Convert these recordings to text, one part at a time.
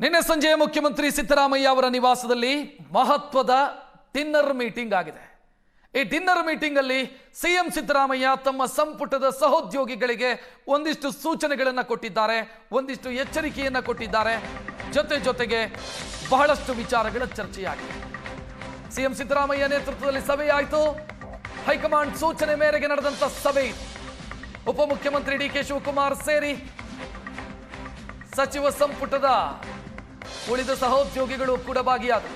ನಿನ್ನೆ ಸಂಜೆ ಮುಖ್ಯಮಂತ್ರಿ ಸಿದ್ದರಾಮಯ್ಯ ಅವರ ನಿವಾಸದಲ್ಲಿ ಮಹತ್ವದ ಡಿನ್ನರ್ ಮೀಟಿಂಗ್ ಆಗಿದೆ. ಈ ಡಿನ್ನರ್ ಮೀಟಿಂಗ್ ಅಲ್ಲಿ ಸಿಎಂ ಸಿದ್ದರಾಮಯ್ಯ ತಮ್ಮ ಸಂಪುಟದ ಸಹೋದ್ಯೋಗಿಗಳಿಗೆ ಒಂದಿಷ್ಟು ಸೂಚನೆಗಳನ್ನು ಕೊಟ್ಟಿದ್ದಾರೆ, ಒಂದಿಷ್ಟು ಎಚ್ಚರಿಕೆಯನ್ನು ಕೊಟ್ಟಿದ್ದಾರೆ. ಜೊತೆಗೆ ಬಹಳಷ್ಟು ವಿಚಾರಗಳ ಚರ್ಚೆಯಾಗಿದೆ. ಸಿಎಂ ಸಿದ್ದರಾಮಯ್ಯ ನೇತೃತ್ವದಲ್ಲಿ ಸಭೆಯಾಯಿತು. ಹೈಕಮಾಂಡ್ ಸೂಚನೆ ಮೇರೆಗೆ ನಡೆದಂತ ಸಭೆ. ಉಪಮುಖ್ಯಮಂತ್ರಿ ಡಿಕೆ ಶಿವಕುಮಾರ್ ಸೇರಿ ಸಚಿವ ಸಂಪುಟದ ಉಳಿದ ಸಹೋದ್ಯೋಗಿಗಳು ಕೂಡ ಭಾಗಿಯಾದರು.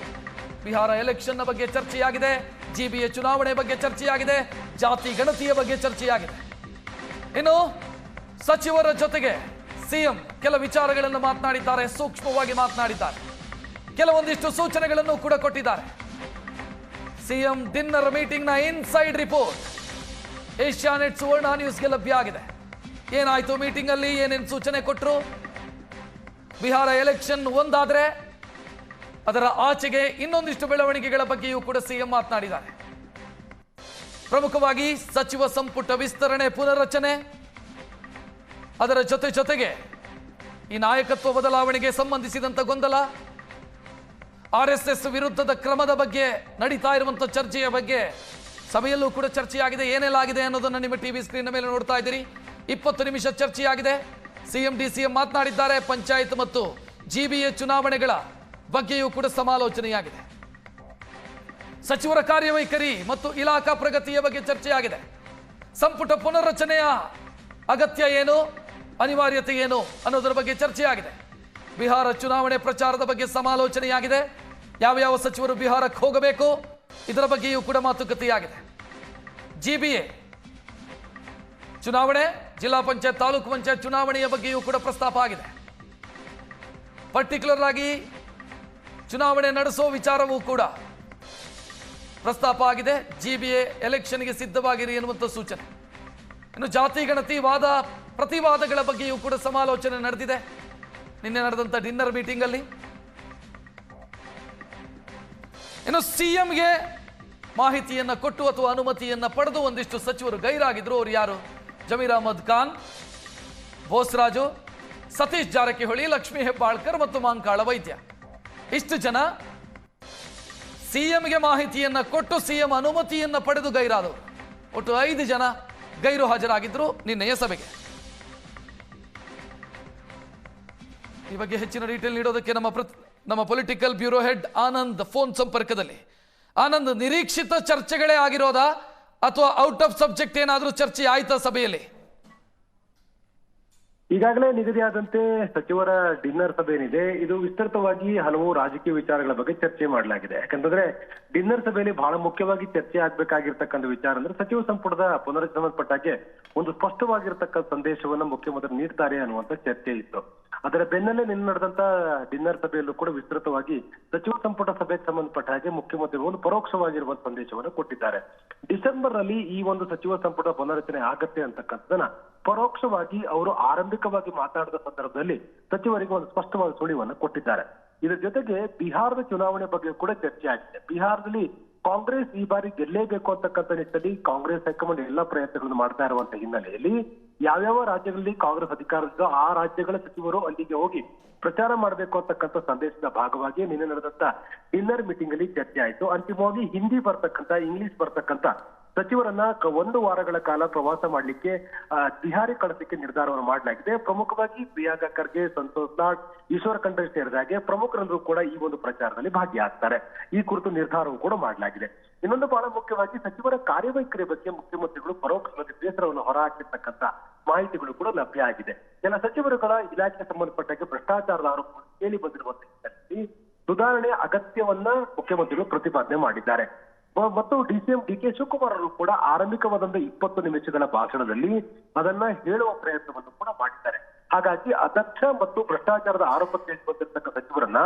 ಬಿಹಾರ ಎಲೆಕ್ಷನ್ ಬಗ್ಗೆ ಚರ್ಚೆಯಾಗಿದೆ, ಜಿಬಿಎ ಚುನಾವಣೆ ಬಗ್ಗೆ ಚರ್ಚೆಯಾಗಿದೆ, ಜಾತಿ ಗಣತಿಯ ಬಗ್ಗೆ ಚರ್ಚೆಯಾಗಿದೆ. ಇನ್ನು ಸಚಿವರ ಜೊತೆಗೆ ಸಿಎಂ ಕೆಲ ವಿಚಾರಗಳನ್ನು ಮಾತನಾಡಿದ್ದಾರೆ, ಸೂಕ್ಷ್ಮವಾಗಿ ಮಾತನಾಡಿದ್ದಾರೆ. ಕೆಲವೊಂದಿಷ್ಟು ಸೂಚನೆಗಳನ್ನು ಕೂಡ ಕೊಟ್ಟಿದ್ದಾರೆ. ಸಿಎಂ ಡಿನ್ನರ್ ಮೀಟಿಂಗ್ ನ ಇನ್ಸೈಡ್ ರಿಪೋರ್ಟ್ ಏಷ್ಯಾನೆಟ್ ಸುವರ್ಣ ನ್ಯೂಸ್ಗೆ ಲಭ್ಯ ಆಗಿದೆ. ಏನಾಯ್ತು ಮೀಟಿಂಗ್ ಅಲ್ಲಿ, ಏನೇನು ಸೂಚನೆ ಕೊಟ್ಟರು, ಬಿಹಾರ ಎಲೆಕ್ಷನ್ ಒಂದಾದ್ರೆ ಅದರ ಆಚೆಗೆ ಇನ್ನೊಂದಿಷ್ಟು ಬೆಳವಣಿಗೆಗಳ ಬಗ್ಗೆಯೂ ಕೂಡ ಸಿಎಂ ಮಾತನಾಡಿದ್ದಾರೆ. ಪ್ರಮುಖವಾಗಿ ಸಚಿವ ಸಂಪುಟ ವಿಸ್ತರಣೆ, ಪುನರ್ರಚನೆ, ಅದರ ಜೊತೆಗೆ ಈ ನಾಯಕತ್ವ ಬದಲಾವಣೆಗೆ ಸಂಬಂಧಿಸಿದಂತ ಗೊಂದಲ, ಆರ್ಎಸ್ಎಸ್ ವಿರುದ್ಧದ ಕ್ರಮದ ಬಗ್ಗೆ ನಡೀತಾ ಇರುವಂತಹ ಚರ್ಚೆಯ ಬಗ್ಗೆ ಸಭೆಯಲ್ಲೂ ಕೂಡ ಚರ್ಚೆಯಾಗಿದೆ. ಏನೆಲ್ಲಾಗಿದೆ ಅನ್ನೋದನ್ನು ನಿಮ್ಮ ಟಿವಿ ಸ್ಕ್ರೀನ್ ಮೇಲೆ ನೋಡ್ತಾ ಇದ್ದೀರಿ. 20 ನಿಮಿಷ ಚರ್ಚೆಯಾಗಿದೆ. ಸಿಎಂ ಡಿಸಿಎಂ ಮಾತನಾಡಿದ್ದಾರೆ. ಪಂಚಾಯತ್ ಮತ್ತು ಜಿಬಿಎ ಚುನಾವಣೆಗಳ ಬಗ್ಗೆಯೂ ಕೂಡ ಸಮಾಲೋಚನೆಯಾಗಿದೆ. ಸಚಿವರ ಕಾರ್ಯವೈಖರಿ ಮತ್ತು ಇಲಾಖಾ ಪ್ರಗತಿಯ ಬಗ್ಗೆ ಚರ್ಚೆಯಾಗಿದೆ. ಸಂಪುಟ ಪುನರ್ರಚನೆಯ ಅಗತ್ಯ ಏನು, ಅನಿವಾರ್ಯತೆ ಏನು ಅನ್ನೋದರ ಬಗ್ಗೆ ಚರ್ಚೆಯಾಗಿದೆ. ಬಿಹಾರ ಚುನಾವಣೆ ಪ್ರಚಾರದ ಬಗ್ಗೆ ಸಮಾಲೋಚನೆಯಾಗಿದೆ. ಯಾವ ಸಚಿವರು ಬಿಹಾರಕ್ಕೆ ಹೋಗಬೇಕು ಇದರ ಬಗ್ಗೆಯೂ ಕೂಡ ಮಾತುಕತೆಯಾಗಿದೆ. ಜಿಬಿಎ ಚುನಾವಣೆ, ಜಿಲ್ಲಾ ಪಂಚಾಯತ್, ತಾಲೂಕು ಪಂಚಾಯತ್ ಚುನಾವಣೆಯ ಬಗ್ಗೆಯೂ ಕೂಡ ಪ್ರಸ್ತಾಪ ಆಗಿದೆ. ಪರ್ಟಿಕ್ಯುಲರ್ ಆಗಿ ಚುನಾವಣೆ ನಡೆಸೋ ವಿಚಾರವೂ ಕೂಡ ಪ್ರಸ್ತಾಪ ಆಗಿದೆ. ಜಿಬಿಎ ಎಲೆಕ್ಷನ್ಗೆ ಸಿದ್ಧವಾಗಿರಿ ಎನ್ನುವಂಥ ಸೂಚನೆ. ಇನ್ನು ಜಾತಿ ಗಣತಿ ವಾದ ಪ್ರತಿವಾದಗಳ ಬಗ್ಗೆಯೂ ಕೂಡ ಸಮಾಲೋಚನೆ ನಡೆದಿದೆ ನಿನ್ನೆ ನಡೆದಂತ ಡಿನ್ನರ್ ಮೀಟಿಂಗ್ ಅಲ್ಲಿ. ಇನ್ನು ಸಿಎಂಗೆ ಮಾಹಿತಿಯನ್ನ ಕೊಟ್ಟು ಅಥವಾ ಅನುಮತಿಯನ್ನ ಪಡೆದು ಒಂದಿಷ್ಟು ಸಚಿವರು ಗೈರಾಗಿದ್ರು. ಅವರು ಯಾರು? ಜಮೀರ್ ಅಹಮದ್ ಖಾನ್, ಬೋಸರಾಜು, ಸತೀಶ್ ಜಾರಕಿಹೊಳಿ, ಲಕ್ಷ್ಮೀ ಹೆಬ್ಬಾಳ್ಕರ್ ಮತ್ತು ಮಾಂಕಾಳ ವೈದ್ಯ. ಇಷ್ಟು ಜನ ಸಿಎಂಗೆ ಮಾಹಿತಿಯನ್ನ ಕೊಟ್ಟು ಸಿಎಂ ಅನುಮತಿಯನ್ನ ಪಡೆದು ಗೈರಾದವರು. ಒಟ್ಟು 5 ಜನ ಗೈರು ಹಾಜರಾಗಿದ್ರು ನಿನ್ನೆಯ ಸಭೆಗೆ. ಈ ಬಗ್ಗೆ ಹೆಚ್ಚಿನ ಡೀಟೇಲ್ ನೀಡೋದಕ್ಕೆ ನಮ್ಮ political bureau head Anand phone ಸಂಪರ್ಕದಲ್ಲಿ. ಆನಂದ್, ನಿರೀಕ್ಷಿತ ಚರ್ಚೆಗಳೇ ಆಗಿರೋದಾ ಅಥವಾ ಔಟ್ ಆಫ್ ಸಬ್ಜೆಕ್ಟ್ ಏನಾದರೂ ಚರ್ಚೆ ಆಯ್ತಾ ಸಭೆಯಲ್ಲಿ? ಈಗಾಗಲೇ ನಿಗದಿಯಾದಂತೆ ಸಚಿವರ ಡಿನ್ನರ್ ಸಭೆ ಏನಿದೆ, ಇದು ವಿಸ್ತೃತವಾಗಿ ಹಲವು ರಾಜಕೀಯ ವಿಚಾರಗಳ ಬಗ್ಗೆ ಚರ್ಚೆ ಮಾಡಲಾಗಿದೆ. ಯಾಕಂತಂದ್ರೆ ಡಿನ್ನರ್ ಸಭೆಯಲ್ಲಿ ಬಹಳ ಮುಖ್ಯವಾಗಿ ಚರ್ಚೆ ಆಗ್ಬೇಕಾಗಿರ್ತಕ್ಕಂಥ ವಿಚಾರ ಅಂದ್ರೆ ಸಚಿವ ಸಂಪುಟದ ಪುನರ್ರಚನೆ ಸಂಬಂಧಪಟ್ಟಾಗೆ ಒಂದು ಸ್ಪಷ್ಟವಾಗಿರ್ತಕ್ಕಂಥ ಸಂದೇಶವನ್ನ ಮುಖ್ಯಮಂತ್ರಿ ನೀಡ್ತಾರೆ ಅನ್ನುವಂತ ಚರ್ಚೆ ಇತ್ತು. ಅದರ ಬೆನ್ನಲ್ಲೇ ನಿನ್ನೆ ನಡೆದಂತ ಡಿನ್ನರ್ ಸಭೆಯಲ್ಲೂ ಕೂಡ ವಿಸ್ತೃತವಾಗಿ ಸಚಿವ ಸಂಪುಟ ಸಭೆಗೆ ಸಂಬಂಧಪಟ್ಟ ಹಾಗೆ ಮುಖ್ಯಮಂತ್ರಿಗಳು ಒಂದು ಪರೋಕ್ಷವಾಗಿರುವ ಸಂದೇಶವನ್ನು ಕೊಟ್ಟಿದ್ದಾರೆ. ಡಿಸೆಂಬರ್ ನಲ್ಲಿ ಈ ಒಂದು ಸಚಿವ ಸಂಪುಟ ಪುನರ್ರಚನೆ ಆಗತ್ತೆ ಅಂತಕ್ಕಂಥದನ್ನ ಪರೋಕ್ಷವಾಗಿ ಅವರು ಆರಂಭಿಕವಾಗಿ ಮಾತಾಡಿದ ಸಂದರ್ಭದಲ್ಲಿ ಸಚಿವರಿಗೆ ಒಂದು ಸ್ಪಷ್ಟವಾದ ಸುಳಿವನ್ನು ಕೊಟ್ಟಿದ್ದಾರೆ. ಇದರ ಜೊತೆಗೆ ಬಿಹಾರದ ಚುನಾವಣೆ ಬಗ್ಗೆ ಕೂಡ ಚರ್ಚೆ ಆಗಿದೆ. ಬಿಹಾರದಲ್ಲಿ ಕಾಂಗ್ರೆಸ್ ಈ ಬಾರಿ ಗೆಲ್ಲೇಬೇಕು ಅಂತಕ್ಕಂಥ ನಿಟ್ಟಿನಲ್ಲಿ ಕಾಂಗ್ರೆಸ್ ಹೈಕಮಾಂಡ್ ಎಲ್ಲಾ ಪ್ರಯತ್ನಗಳನ್ನು ಮಾಡ್ತಾ ಇರುವಂತಹ ಹಿನ್ನೆಲೆಯಲ್ಲಿ ಯಾವ್ಯಾವ ರಾಜ್ಯಗಳಲ್ಲಿ ಕಾಂಗ್ರೆಸ್ ಅಧಿಕಾರವಿದ್ದೋ ಆ ರಾಜ್ಯಗಳ ಸಚಿವರು ಅಲ್ಲಿಗೆ ಹೋಗಿ ಪ್ರಚಾರ ಮಾಡಬೇಕು ಅಂತಕ್ಕಂಥ ಸಂದೇಶದ ಭಾಗವಾಗಿ ನಿನ್ನೆ ನಡೆದಂತ ಡಿನ್ನರ್ ಮೀಟಿಂಗ್ ಅಲ್ಲಿ ಚರ್ಚೆ ಆಯಿತು. ಅಂತಿಮವಾಗಿ ಹಿಂದಿ ಬರ್ತಕ್ಕಂಥ, ಇಂಗ್ಲಿಷ್ ಬರ್ತಕ್ಕಂಥ ಸಚಿವರನ್ನ 1 ವಾರಗಳ ಕಾಲ ಪ್ರವಾಸ ಮಾಡ್ಲಿಕ್ಕೆ ಬಿಹಾರಿ ಕಳಿಸಲಿಕ್ಕೆ ನಿರ್ಧಾರವನ್ನು ಮಾಡಲಾಗಿದೆ. ಪ್ರಮುಖವಾಗಿ ಪ್ರಿಯಾಂಕಾ ಖರ್ಗೆ, ಸಂತೋಷ್ ಲಾಡ್, ಈಶ್ವರ್ ಖಂಡ್ರೆ ಸೇರಿದಾಗೆ ಪ್ರಮುಖರೆಲ್ಲರೂ ಕೂಡ ಈ ಒಂದು ಪ್ರಚಾರದಲ್ಲಿ ಭಾಗಿಯಾಗ್ತಾರೆ. ಈ ಕುರಿತು ನಿರ್ಧಾರವೂ ಕೂಡ ಮಾಡಲಾಗಿದೆ. ಇನ್ನೊಂದು ಬಹಳ ಮುಖ್ಯವಾಗಿ ಸಚಿವರ ಕಾರ್ಯವೈಖರಿ ಬಗ್ಗೆ ಮುಖ್ಯಮಂತ್ರಿಗಳು ಪರೋಕ್ಷವಾಗಿ ಬೇಸರವನ್ನು ಹೊರಹಾಕಿರ್ತಕ್ಕಂಥ ಮಾಹಿತಿಗಳು ಕೂಡ ಲಭ್ಯ ಆಗಿದೆ. ಕೆಲ ಸಚಿವರುಗಳ ಇಲಾಖೆಗೆ ಸಂಬಂಧಪಟ್ಟಾಗೆ ಭ್ರಷ್ಟಾಚಾರದ ಆರೋಪ ಕೇಳಿ ಬಂದಿರುವಂತಹ ಸುಧಾರಣೆಯ ಅಗತ್ಯವನ್ನ ಮುಖ್ಯಮಂತ್ರಿಗಳು ಪ್ರತಿಪಾದನೆ ಮಾಡಿದ್ದಾರೆ. ಮತ್ತು ಡಿಸಿಎಂ ಡಿಕೆ ಶಿವಕುಮಾರ್ ಅವರು ಕೂಡ ಆರಂಭಿಕವಾದಂತಹ 20 ನಿಮಿಷಗಳ ಭಾಷಣದಲ್ಲಿ ಅದನ್ನ ಹೇಳುವ ಪ್ರಯತ್ನವನ್ನು ಕೂಡ ಮಾಡಿದ್ದಾರೆ. ಹಾಗಾಗಿ ಅದಕ್ಷ ಮತ್ತು ಭ್ರಷ್ಟಾಚಾರದ ಆರೋಪ ಕೇಳಿ ಬಂದಿರತಕ್ಕ ಸಚಿವರನ್ನ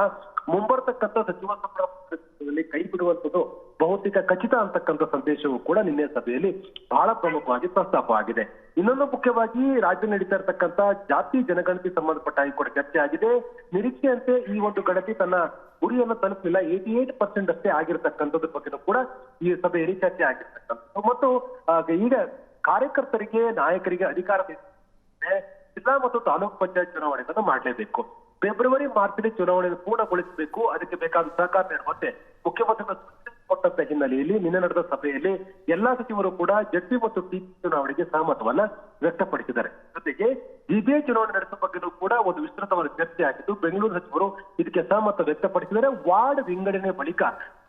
ಮುಂಬರ್ತಕ್ಕಂಥ ಸಚಿವ ಸಂಪುಟದಲ್ಲಿ ಕೈ ಬಿಡುವಂಥದ್ದು ಬಹುತೇಕ ಖಚಿತ ಅಂತಕ್ಕಂಥ ಸಂದೇಶವೂ ಕೂಡ ನಿನ್ನೆ ಸಭೆಯಲ್ಲಿ ಬಹಳ ಪ್ರಮುಖವಾಗಿ ಪ್ರಸ್ತಾಪ ಆಗಿದೆ. ಇನ್ನೊಂದು ಮುಖ್ಯವಾಗಿ ರಾಜ್ಯ ನಡೀತಾ ಇರತಕ್ಕಂತ ಜಾತಿ ಜನಗಣತಿ ಸಂಬಂಧಪಟ್ಟ ಕೂಡ ಚರ್ಚೆ ಆಗಿದೆ. ನಿರೀಕ್ಷೆಯಂತೆ ಈ ಒಂದು ಗಣತಿ ತನ್ನ ಗುರಿಯನ್ನು ತಲುಪಲಿಲ್ಲ, 88% ಅಷ್ಟೇ ಆಗಿರ್ತಕ್ಕಂಥದ್ರ ಬಗ್ಗೆ ಕೂಡ ಈ ಸಭೆಯಲ್ಲಿ ಚರ್ಚೆ ಆಗಿರ್ತಕ್ಕಂಥದ್ದು. ಮತ್ತು ಈಗ ಕಾರ್ಯಕರ್ತರಿಗೆ, ನಾಯಕರಿಗೆ ಅಧಿಕಾರ ಜಿಲ್ಲಾ ಮತ್ತು ತಾಲೂಕು ಪಂಚಾಯತ್ ಚುನಾವಣೆಗಳನ್ನು ಮಾಡಲೇಬೇಕು. ಫೆಬ್ರವರಿ ಮಾರ್ಚ್ನಲ್ಲಿ ಚುನಾವಣೆಯನ್ನು ಪೂರ್ಣಗೊಳಿಸಬೇಕು, ಅದಕ್ಕೆ ಬೇಕಾದ ಸಹಕಾರ ನೀಡುವಂತೆ ಮುಖ್ಯಮಂತ್ರಿಗಳು ಕೊಟ್ಟಂತ ಹಿನ್ನೆಲೆಯಲ್ಲಿ ನಿನ್ನೆ ನಡೆದ ಸಭೆಯಲ್ಲಿ ಎಲ್ಲಾ ಸಚಿವರು ಕೂಡ ಜಡ್ಪಿ ಮತ್ತು ಟಿಪಿ ಚುನಾವಣೆಗೆ ಸಹಮತವನ್ನ ವ್ಯಕ್ತಪಡಿಸಿದ್ದಾರೆ. ಜೊತೆಗೆ ಜಿಬಿಎ ಚುನಾವಣೆ ನಡೆಸುವ ಬಗ್ಗೆಯೂ ಕೂಡ ಒಂದು ವಿಸ್ತೃತವಾದ ಚರ್ಚೆ ಆಗಿದ್ದು ಬೆಂಗಳೂರು ಸಚಿವರು ಇದಕ್ಕೆ ಸಹಮತ ವ್ಯಕ್ತಪಡಿಸಿದರೆ ವಾರ್ಡ್ ವಿಂಗಡಣೆ ಬಳಿಕ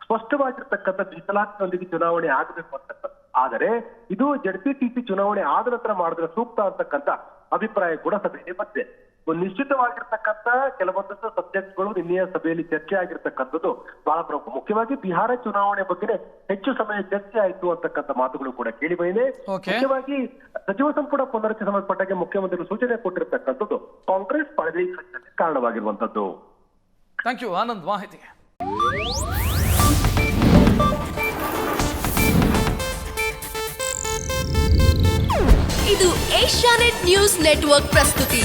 ಸ್ಪಷ್ಟವಾಗಿರ್ತಕ್ಕಂಥ ಮೀಸಲಾತಿಯೊಂದಿಗೆ ಚುನಾವಣೆ ಆಗಬೇಕು ಅಂತಕ್ಕಂಥ, ಆದರೆ ಇದು ಜಡ್ಪಿ ಟಿಪಿ ಚುನಾವಣೆ ಆದ ನಂತರ ಮಾಡಿದ್ರೆ ಸೂಕ್ತ ಅಂತಕ್ಕಂಥ ಅಭಿಪ್ರಾಯ ಕೂಡ ಸಭೆಯಲ್ಲಿ ಬಂದಿದೆ. ಒಂದು ನಿಶ್ಚಿತವಾಗಿರ್ತಕ್ಕಂಥ ಕೆಲವೊಂದಷ್ಟು ಸಬ್ಜೆಕ್ಟ್ಗಳು ನಿನ್ನೆಯ ಸಭೆಯಲ್ಲಿ ಚರ್ಚೆ ಆಗಿರ್ತಕ್ಕಂಥದ್ದು ಬಹಳ ಪ್ರಮುಖ. ಮುಖ್ಯವಾಗಿ ಬಿಹಾರ ಚುನಾವಣೆ ಬಗ್ಗೆ ಹೆಚ್ಚು ಸಮಯ ಚರ್ಚೆ ಆಯಿತು ಅಂತಕ್ಕಂಥ ಮಾತುಗಳು ಕೂಡ ಕೇಳಿ ಬಂದಿದೆ. ಮುಖ್ಯವಾಗಿ ಸಚಿವ ಸಂಪುಟ ಪುನರಚನೆ ಸಂಬಂಧಪಟ್ಟಾಗೆ ಮುಖ್ಯಮಂತ್ರಿಗಳು ಸೂಚನೆ ಕೊಟ್ಟಿರ್ತಕ್ಕಂಥದ್ದು ಕಾಂಗ್ರೆಸ್ ಪಳಗಿ ಕಾರಣವಾಗಿರುವಂತದ್ದು. ಥ್ಯಾಂಕ್ ಯು ಆನಂದ್ ಮಾಹಿತಿಗೆ. ಇದು ಏಷ್ಯಾನೆಟ್ ನ್ಯೂಸ್ ನೆಟ್ವರ್ಕ್ ಪ್ರಸ್ತುತಿ.